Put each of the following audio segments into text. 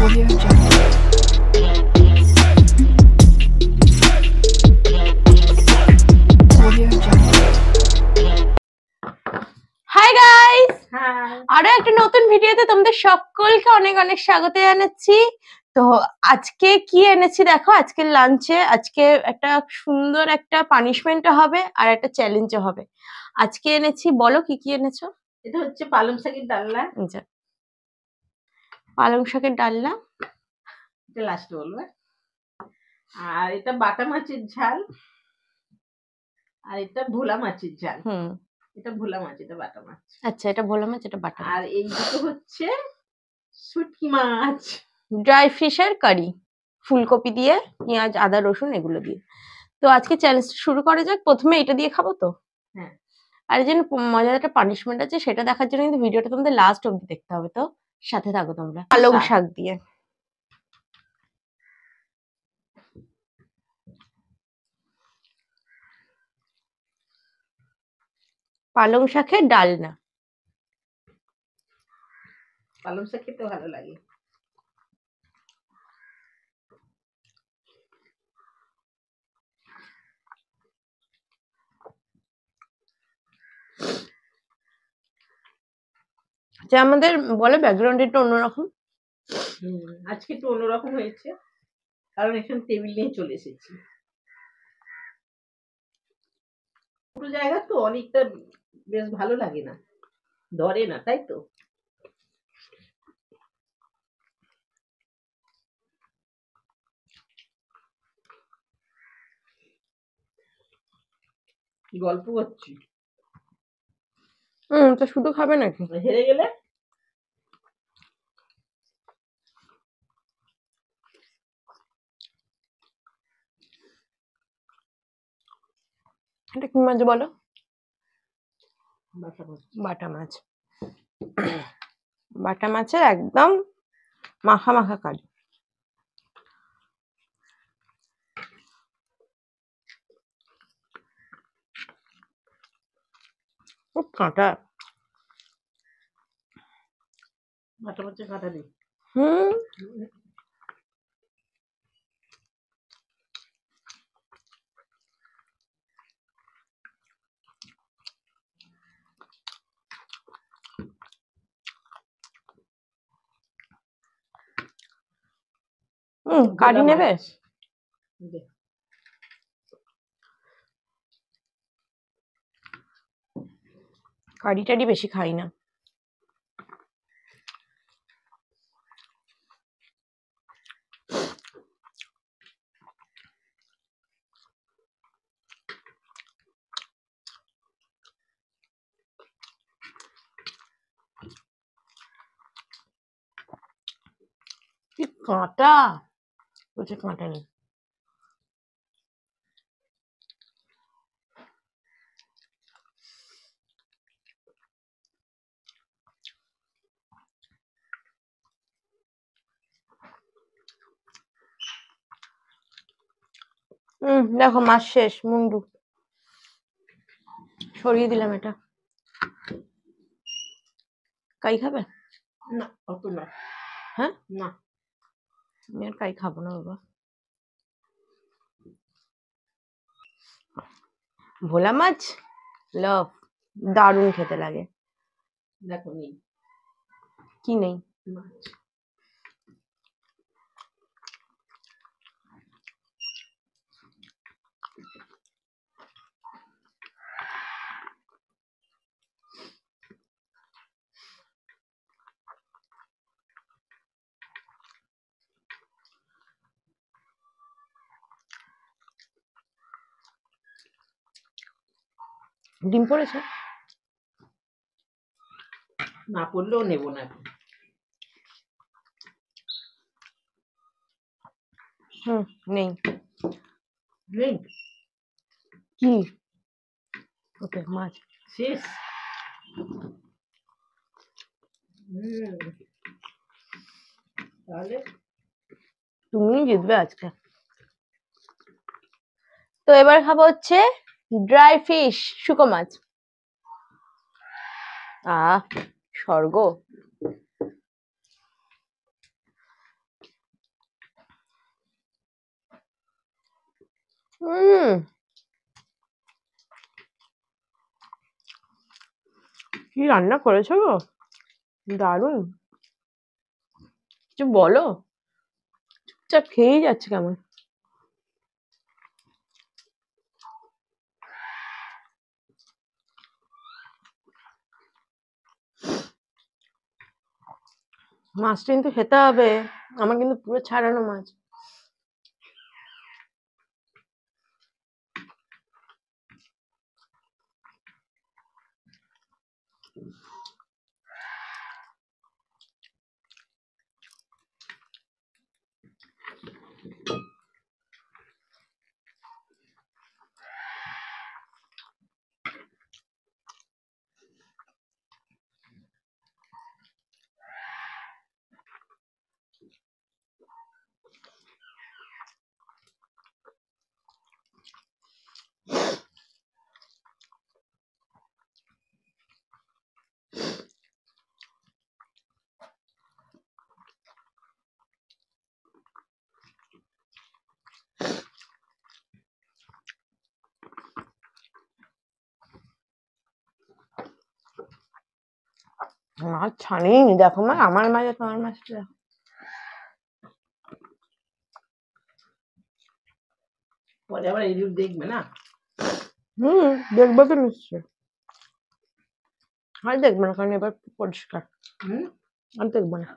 Audio Jungle. Audio Jungle. Hi guys, হ্যাঁ, আরো একটা নতুন ভিডিওতে তোমাদের সকলকে অনেক অনেক স্বাগত জানাচ্ছি। তো আজকে কি এনেছি দেখো, আজকে লাঞ্চে আজকে একটা সুন্দর একটা পানিশমেন্ট হবে আর একটা চ্যালেঞ্জও হবে। আজকে এনেছি, বলো কি কি এনেছো? এটা হচ্ছে পালং শাকের ডালনা। এই যে পালং শাকের ডালনা, এটা লাস্টে বলবো। আর এটা বাটা মাছের ঝাল, আর এটা ভোলা মাছের ঝাল। এটা ভোলা মাছ, এটা বাটা মাছ। আচ্ছা, এটা ভোলা মাছ, এটা বাটা মাছ। আর এই দুটো হচ্ছে শুটকি মাছ, ড্রাই ফিশের কারি, ফুলকপি দিয়ে, পেঁয়াজ, আদা, রসুন এগুলো দিয়ে। তো আজকে চ্যালেঞ্জটা শুরু করা যাক। প্রথমে এটা দিয়ে খাবো তো। হ্যাঁ। আর এই জন্য মজার একটা পানিশমেন্ট আছে, সেটা দেখার জন্য কিন্তু ভিডিওটা তোমাদের লাস্ট অবধি দেখতে হবে। তো সাথে থাকো তোমরা। পালং শাক দিয়ে, পালং শাকের ডালনা। পালং শাক খেতে ভালো লাগে। যে আমাদের বলে ব্যাকগ্রাউন্ড একটু অন্যরকম। আজকে একটু অন্যরকম হয়েছে, কারণ এখানে টেবিল নিয়ে চলে এসেছি। পুরো জায়গা তো অনেকটা বেশ ভালো লাগে না, ধরে না, তাই তো। গল্প করছি। তো শুধু খাবে নাকি? হেরে গেলে এটা কি মাছ বলো? বাটা মাছ। বাটা মাছ। বাটা মাছের একদম মাখা মাখা কারি। খুব কাঁটা। বাটা মাছের কাঁটা নেই। কারি নেবে? কারি টারি বেশি খাই না। কি কাঁটা, বলছে কাঁটা নেই। দেখো মাছ শেষ, মুন্ডু সরিয়ে দিলাম। এটা কাই খাবে? না, অত না। হ্যাঁ, না, আমি আর কাই খাবো না বাবা। ভোলা মাছ লাভ, দারুণ খেতে লাগে। দেখো নেই কি নেই? মাছ। ডিম পড়েছে? না পড়লেও নেব না এখন। নেই। নেই কি? ওকে, মাছ শেষ। তাহলে তুমি জিতবে আজকে। তো এবার খাবো হচ্ছে ড্রাই ফিশ, শুকো মাছ। স্বর্গ। কি রান্না করেছো গো, দারুণ। কিছু বলো, চুপচাপ খেয়েই যাচ্ছে কেমন। মাছটা কিন্তু খেতে হবে, আমার কিন্তু পুরো ছাড়ানো মাছ। মাছ ছাড়েইনি, দেখো মা, আমার মাছ তোমার মাছটা দেখো। পরে আবার ইউটিউব দেখবে না? দেখবো তো নিশ্চয়। আর দেখবো না, কারণ এবার পরিষ্কার। আর দেখবো না।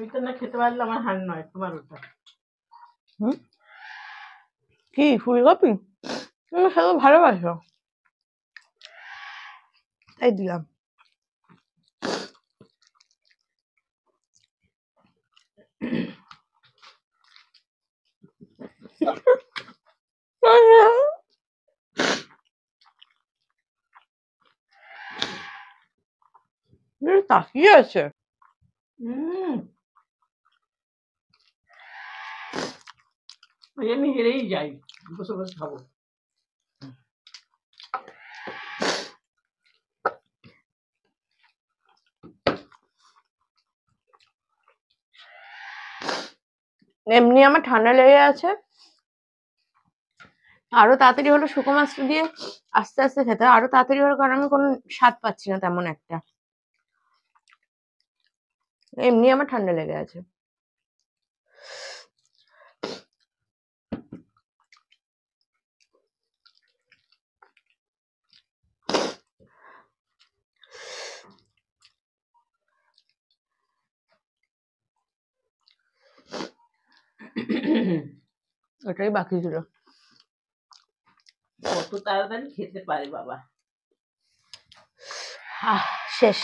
ওইটা না খেতে পারলে আমার হার নয়, তোমার ওটা। কি ফুলকপি? তুমি খেতে ভালোবাসো, তাই দিলাম। তাকিয়ে আছে। আমি হেরেই যাই, বসে বসে খাবো। এমনি আমার ঠান্ডা লেগে আছে, আরো তাড়াতাড়ি হলো শুকনো মাছটা দিয়ে আস্তে আস্তে খেতে হয়, আরো তাড়াতাড়ি হলো, কারণ আমি কোনো স্বাদ পাচ্ছি না তেমন একটা। এমনি আমার ঠান্ডা লেগে আছে। ওটাই বাকি ছিল। কত তাড়াতাড়ি খেতে পারে বাবা। শেষ।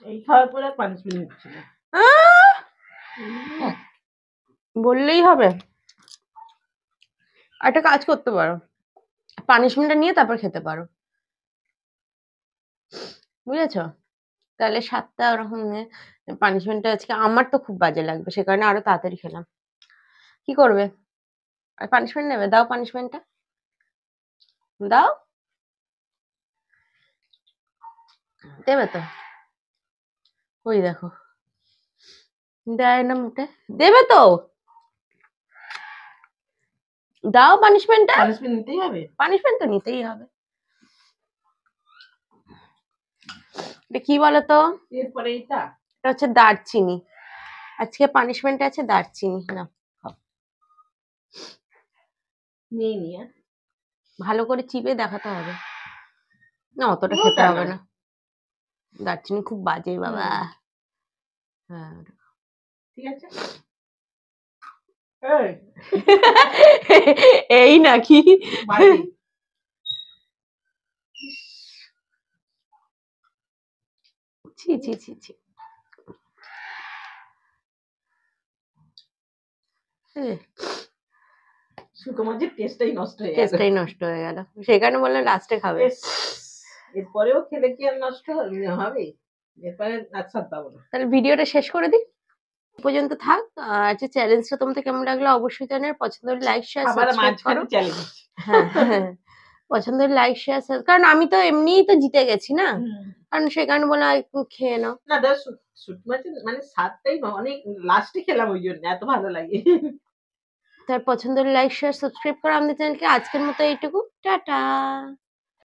এই খাওয়ার পরে পানিশমেন্ট নিচ্ছি না। বললেই হবে। একটা কাজ করতে পারো, পানিশমেন্টটা নিয়ে তারপর খেতে পারো, বুঝেছো? তাহলে স্বাদটা ওরকম পানিশমেন্টটা আজকে আমার তো খুব বাজে লাগবে, সে কারণে আরো তাড়াতাড়ি খেলাম। কি করবে? আর পানিশমেন্ট নেবে? দাও পানিশমেন্টটা, দাও। দেবে তো? ওই দেখো, দেয় না মোটে। দেবে তো? দাও পানিশমেন্টটা। পানিশমেন্ট নিতেই হবে। পানিশমেন্ট তো নিতেই হবে। এটা কি বলতো? এরপরে এটা হচ্ছে দারচিনি। আজকে পানিশমেন্ট আছে দারচিনি। না, নিয়ে নিয়ে ভালো করে চিপে দেখাতে হবে না, অতটা খেতে হবে না। দারচিনি খুব বাজে বাবা। হ্যাঁ, ঠিক আছে। এই নাকি? ছি ছি ছি ছি শুকো মাছের টেস্টটাই নষ্ট হয়ে গেল। টেস্টটাই নষ্ট হয়ে গেল, সেখানে বললে লাস্টে খাবে। ইস, এরপরেও খেলে কি আর নষ্ট হবে? এরপরে আর স্বাদ পাবো না। তাহলে ভিডিওটা শেষ করে দিই, এই পর্যন্ত থাক। আজকে চ্যালেঞ্জটা তোমাদের কেমন লাগলো অবশ্যই জানাবে। পছন্দ হলে লাইক শেয়ার খাবার সাবস্ক্রাইব করো। মাঝখানে চ্যালেঞ্জ। হ্যাঁ হ্যাঁ, পছন্দ হলে লাইক শেয়ার, কারণ আমি তো এমনিই তো জিতে গেছি না, কারণ সে কারণে বলে একটু খেয়ে নাও। না দাদা, শুটকি মাছের মানে স্বাদটাই অনেক লাস্টে খেলাম, ওই জন্য এত ভালো লাগে। তার পছন্দ হলে লাইক শেয়ার সাবস্ক্রাইব করো আমাদের চ্যানেলকে। আজকের মতো এইটুকু, টাটা।